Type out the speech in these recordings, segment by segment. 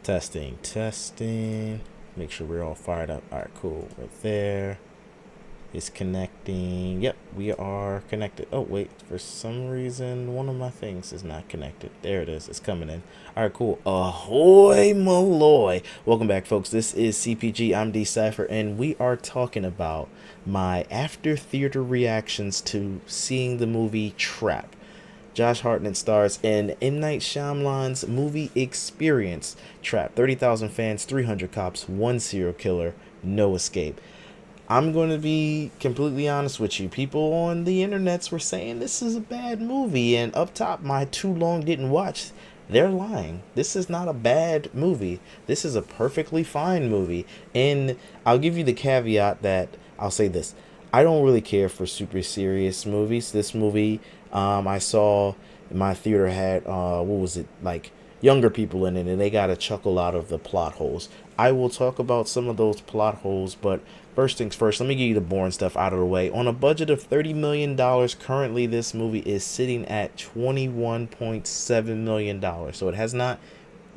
Testing, testing. Make sure we're all fired up. All right, cool. Right there. It's connecting. Yep, we are connected. Oh, wait. For some reason, one of my things is not connected. There it is. It's coming in. All right, cool. Ahoy, Malloy. Welcome back, folks. This is CPG. I'm D Cypher, and we are talking about my after theater reactions to seeing the movie Trap. Josh Hartnett stars in M. Night Shyamalan's movie Experience. Trap. 30,000 fans, 300 cops, one serial killer, no escape. I'm going to be completely honest with you. People on the internets were saying this is a bad movie, and up top, my too long didn't watch. They're lying. This is not a bad movie. This is a perfectly fine movie. And I'll give you the caveat that I'll say this. I don't really care for super serious movies. This movie, I saw my theater had, what was it, like younger people in it, and they got a chuckle out of the plot holes. I will talk about some of those plot holes, but first things first, let me get you the boring stuff out of the way. On a budget of $30 million, currently this movie is sitting at $21.7 million. So it has not,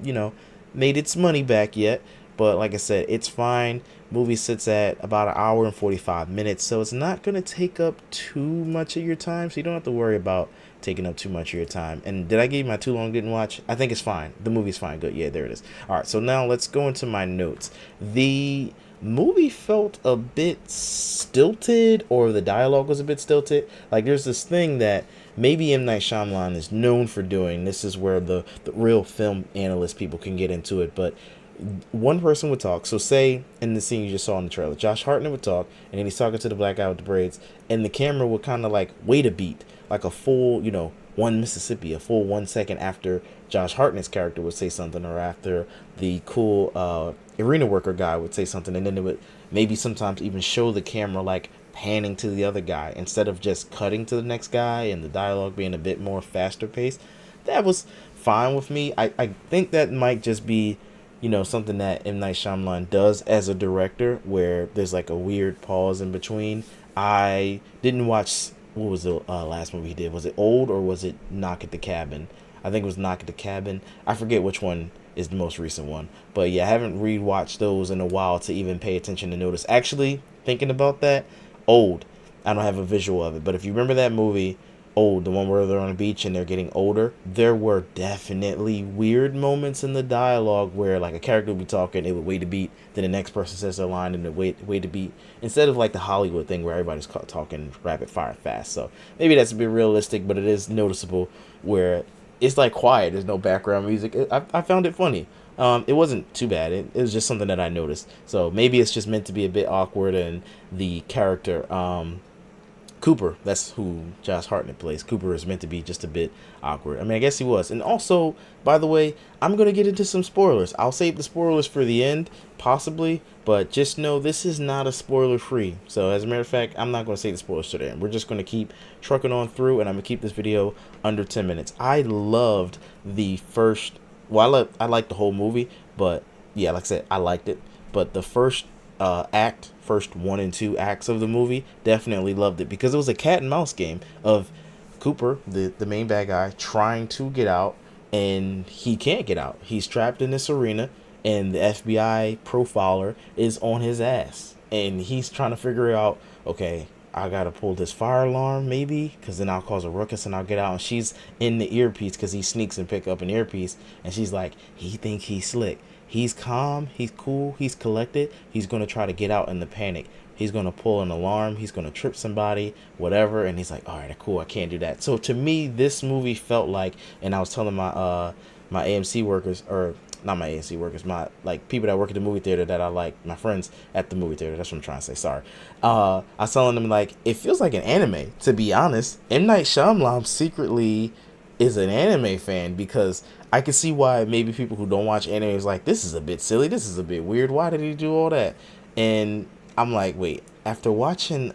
you know, made its money back yet. But like I said, it's fine. Movie sits at about an hour and 45 minutes. So it's not going to take up too much of your time. So you don't have to worry about taking up too much of your time. And did I give you my too long didn't watch? I think it's fine. The movie's fine. Good. Yeah, there it is. All right. So now let's go into my notes. The movie felt a bit stilted, or the dialogue was a bit stilted. Like there's this thing that maybe M. Night Shyamalan is known for doing. This is where the real film analyst people can get into it. But one person would talk. So say in the scene you just saw in the trailer, Josh Hartnett would talk, and then he's talking to the black guy with the braids, and the camera would kind of like wait a beat, like a full, one Mississippi, a full 1 second after Josh Hartnett's character would say something, or after the cool arena worker guy would say something, and then it would maybe sometimes even show the camera like panning to the other guy instead of just cutting to the next guy, and the dialogue being a bit more faster paced. That was fine with me. I think that might just be something that M. Night Shyamalan does as a director, where there's like a weird pause in between. I didn't watch, what was the last movie he did? Was it Old, or was it Knock at the Cabin? I think it was Knock at the Cabin. I forget which one is the most recent one. But yeah, I haven't rewatched those in a while to even pay attention to notice. Actually, thinking about that, Old, I don't have a visual of it. But if you remember that movie, Old, the one where they're on a beach and they're getting older, there were definitely weird moments in the dialogue where like a character would be talking, it would wait a beat, then the next person says their line and it wait a beat, instead of like the Hollywood thing where everybody's talking rapid fire fast. So maybe that's a bit realistic, but it is noticeable where it's like quiet, there's no background music. I found it funny. It wasn't too bad. It was just something that I noticed. So maybe it's just meant to be a bit awkward, and the character Cooper, that's who Josh Hartnett plays. Cooper is meant to be just a bit awkward. I mean, I guess he was. And also, by the way, I'm going to get into some spoilers. I'll save the spoilers for the end, possibly, but just know this is not a spoiler-free. So, as a matter of fact, I'm not going to save the spoilers to the end. We're just going to keep trucking on through, and I'm going to keep this video under 10 minutes. I loved the first, well, I liked the whole movie, but yeah, like I said, I liked it. But the first first 1 and 2 acts of the movie, definitely loved it, because it was a cat and mouse game of Cooper, the main bad guy, trying to get out, and he can't get out. He's trapped in this arena, and the FBI profiler is on his ass, and he's trying to figure out, okay, I gotta pull this fire alarm maybe, because then I'll cause a ruckus and I'll get out. And she's in the earpiece, because he sneaks and pick up an earpiece, and she's like, he think he's slick. He's calm, he's cool, he's collected. He's going to try to get out in the panic. He's going to pull an alarm, he's going to trip somebody, whatever. And he's like, all right, cool, I can't do that. So to me, this movie felt like, and I was telling my AMC workers, or not my AMC workers, my like people that work at the movie theater that I like, my friends at the movie theater, that's what I'm trying to say, sorry. I was telling them, like, it feels like an anime, to be honest. M. Night Shyamalan secretly is an anime fan, because I can see why maybe people who don't watch anime is like, this is a bit silly, this is a bit weird, why did he do all that? And I'm like, wait, after watching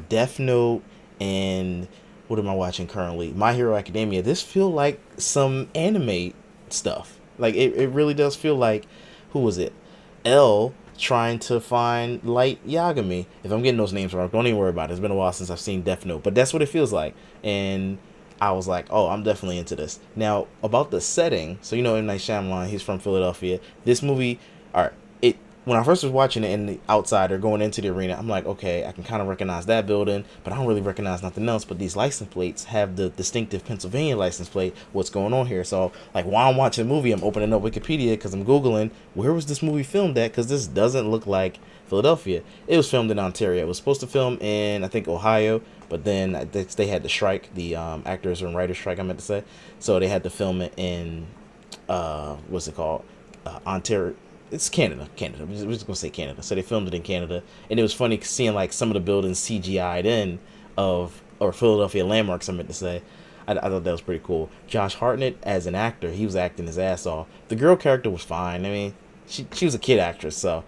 Death Note and what am I watching currently, My Hero Academia, this feel like some anime stuff. Like it really does feel like, who was it, L trying to find Light Yagami. If I'm getting those names wrong, don't even worry about it. It's been a while since I've seen Death Note, but that's what it feels like. And I was like, oh, I'm definitely into this. Now, about the setting, so M. Night Shyamalan, he's from Philadelphia. This movie, all right, when I first was watching it in the outsider going into the arena, I'm like, okay, I can kind of recognize that building, but I don't really recognize nothing else. But these license plates have the distinctive Pennsylvania license plate. What's going on here? So, like, while I'm watching the movie, I'm opening up Wikipedia because I'm Googling, where was this movie filmed at? Because this doesn't look like Philadelphia. It was filmed in Ontario. It was supposed to film in, I think, Ohio, but then they had to strike, the actors and writers strike, I meant to say. So they had to film it in, what's it called? Ontario. It's Canada. We're just gonna say Canada. So they filmed it in Canada, and it was funny seeing like some of the buildings CGI'd in or Philadelphia landmarks. I meant to say. I thought that was pretty cool. Josh Hartnett as an actor, he was acting his ass off. The girl character was fine. I mean, she was a kid actress, so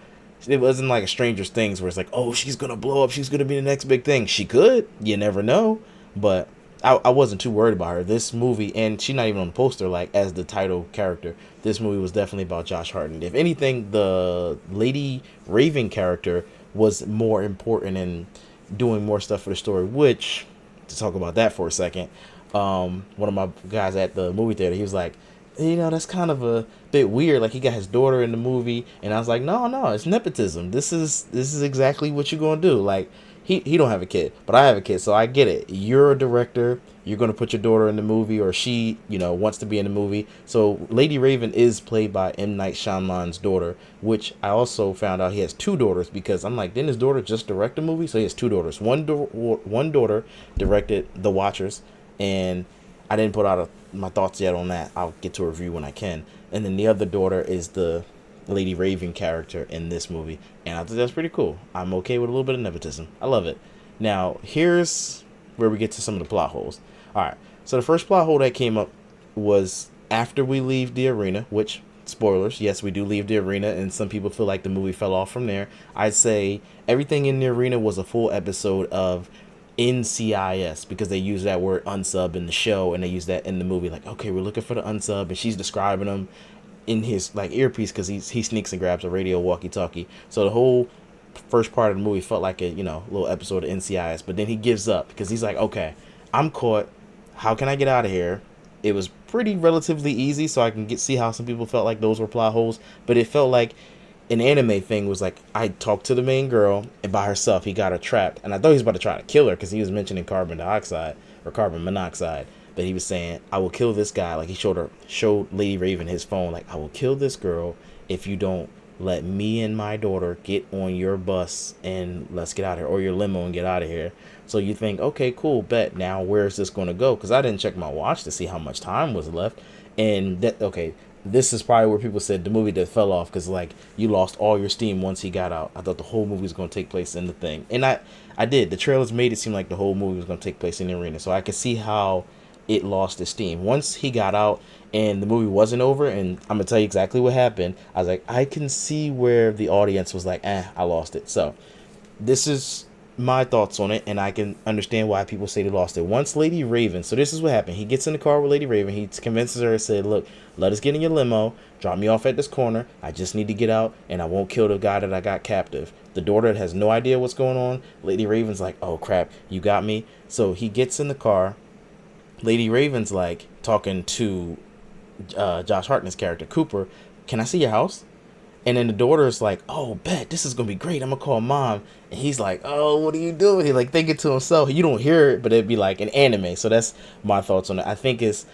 it wasn't like a Stranger Things where it's like, oh, she's gonna blow up, she's gonna be the next big thing. She could, you never know, but I wasn't too worried about her. This movie, and she's not even on the poster, like, as the title character. This movie was definitely about Josh Hartnett. If anything, the Lady Raven character was more important in doing more stuff for the story, which, to talk about that for a second, one of my guys at the movie theater, he was like, that's kind of a bit weird. Like, he got his daughter in the movie, and I was like, no, it's nepotism. This is exactly what you're gonna do. Like, he don't have a kid, but I have a kid, so I get it. You're a director. You're gonna put your daughter in the movie, or she, wants to be in the movie. So Lady Raven is played by M. Night Shyamalan's daughter, which I also found out he has two daughters, because I'm like, didn't his daughter just direct a movie? So he has two daughters. One daughter directed The Watchers, and I didn't put out my thoughts yet on that. I'll get to a review when I can. And then the other daughter is the Lady Raven character in this movie, and I think that's pretty cool. I'm okay with a little bit of nepotism. I love it. Now, here's where we get to some of the plot holes. All right, so the first plot hole that came up was after we leave the arena, which, spoilers, yes, we do leave the arena, and some people feel like the movie fell off from there. I'd say everything in the arena was a full episode of NCIS, because they use that word unsub in the show, and they use that in the movie. Like, okay, we're looking for the unsub, and she's describing him in his like earpiece, because he sneaks and grabs a radio walkie-talkie. So the whole first part of the movie felt like a little episode of NCIS, but then he gives up because he's like, okay, I'm caught. How can I get out of here? It was pretty relatively easy, so I can see how some people felt like those were plot holes, but it felt like an anime thing was like, I talked to the main girl, and by herself he got her trapped, and I thought he was about to try to kill her because he was mentioning carbon dioxide or carbon monoxide, but he was saying, I will kill this guy. Like, he showed Lady Raven his phone, like, I will kill this girl if you don't let me and my daughter get on your bus and let's get out of here, or your limo, and get out of here. So you think, okay, cool, bet. Now where's this going to go? Because I didn't check my watch to see how much time was left, and this is probably where people said the movie that fell off, because like, you lost all your steam once he got out. I thought the whole movie was going to take place in the thing, and I did. The trailers made it seem like the whole movie was going to take place in the arena, so I could see how it lost its steam once he got out and the movie wasn't over. And I'm gonna tell you exactly what happened. I was like, I can see where the audience was like, I lost it. So this is my thoughts on it, and I can understand why people say they lost it. Once Lady Raven, so this is what happened. He gets in the car with Lady Raven. He convinces her and said, look, let us get in your limo, drop me off at this corner. I just need to get out, and I won't kill the guy that I got captive. The daughter has no idea what's going on. Lady Raven's like, oh crap, you got me. So he gets in the car. Lady Raven's like talking to Josh Hartnett's character, Cooper, can I see your house? And then the daughter's like, oh, bet, this is going to be great. I'm going to call mom. And he's like, oh, what are you doing? He like thinking to himself. You don't hear it, but it'd be like an anime. So that's my thoughts on it. I think it's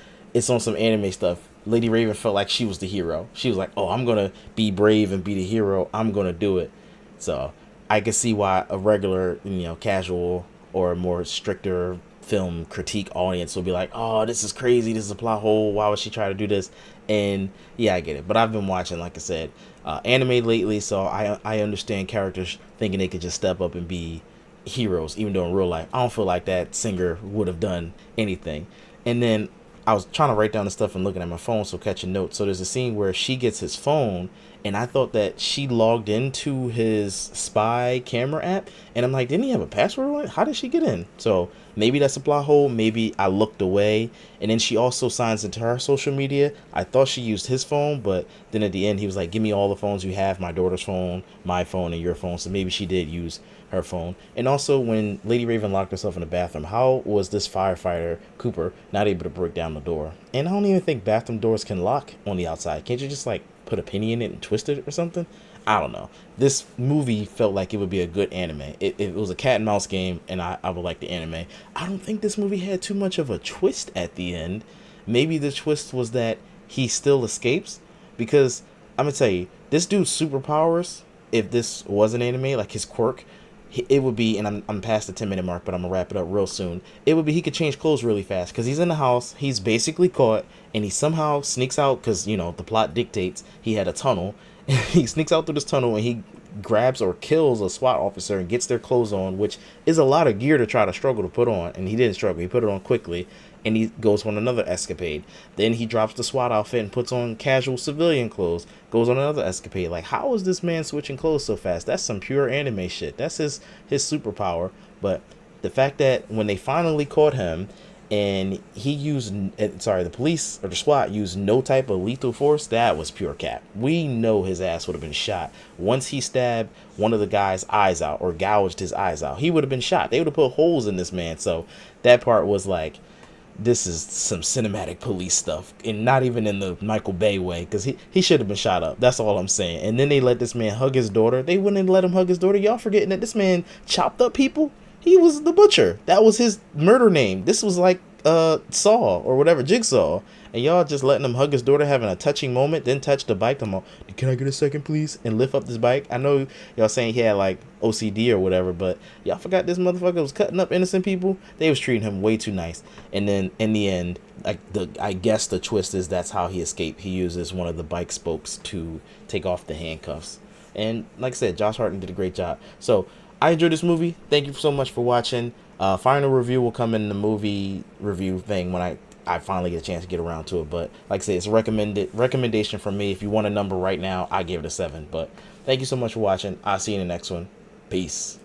on some anime stuff. Lady Raven felt like she was the hero. She was like, oh, I'm going to be brave and be the hero. I'm going to do it. So I can see why a regular, casual or more stricter film critique audience will be like, oh, this is crazy, this is a plot hole, why would she try to do this? And yeah, I get it, but I've been watching, like I said, anime lately, so I understand characters thinking they could just step up and be heroes, even though in real life I don't feel like that singer would have done anything. And then I was trying to write down the stuff and looking at my phone, so catching notes. So there's a scene where she gets his phone, and I thought that she logged into his spy camera app, and I'm like, didn't he have a password on it? How did she get in? So maybe that's a plot hole. Maybe I looked away, and then she also signs into her social media. I thought she used his phone, but then at the end he was like, give me all the phones you have, my daughter's phone, my phone, and your phone. So maybe she did use her phone. And also, when Lady Raven locked herself in the bathroom, how was this firefighter Cooper not able to break down the door? And I don't even think bathroom doors can lock on the outside. Can't you just like put a penny in it and twist it or something? I don't know. This movie felt like it would be a good anime. It was a cat and mouse game, and I would like the anime. I don't think this movie had too much of a twist at the end. Maybe the twist was that he still escapes, because I'm gonna tell you, this dude's superpowers, if this was an anime, like his quirk, it would be, and I'm past the 10-minute mark, but I'm gonna wrap it up real soon. It would be he could change clothes really fast, because he's in the house, he's basically caught, and he somehow sneaks out, because the plot dictates he had a tunnel. He sneaks out through this tunnel, and he grabs or kills a SWAT officer and gets their clothes on, which is a lot of gear to try to struggle to put on. And he didn't struggle, he put it on quickly, and he goes on another escapade. Then he drops the SWAT outfit and puts on casual civilian clothes, goes on another escapade. Like, how is this man switching clothes so fast? That's some pure anime shit. That's his superpower. But the fact that when they finally caught him, and he used, the police or the SWAT used no type of lethal force, that was pure cap. We know his ass would have been shot. Once he stabbed one of the guy's eyes out or gouged his eyes out, he would have been shot. They would have put holes in this man. So that part was like, this is some cinematic police stuff, and not even in the Michael Bay way, because he should have been shot up. That's all I'm saying. And then they let this man hug his daughter. They wouldn't let him hug his daughter. Y'all forgetting that this man chopped up people? He was the butcher. That was his murder name. This was like Saw or whatever, Jigsaw. And y'all just letting him hug his daughter, having a touching moment, then touch the bike. I'm all, can I get a second, please? And lift up this bike. I know y'all saying he had like OCD or whatever, but y'all forgot this motherfucker was cutting up innocent people. They was treating him way too nice. And then in the end, I guess the twist is that's how he escaped. He uses one of the bike spokes to take off the handcuffs. And like I said, Josh Hartnett did a great job. So I enjoyed this movie. Thank you so much for watching. Final review will come in the movie review thing when I finally get a chance to get around to it. But like I said, it's a recommendation from me. If you want a number right now, I give it a 7. But thank you so much for watching. I'll see you in the next one. Peace.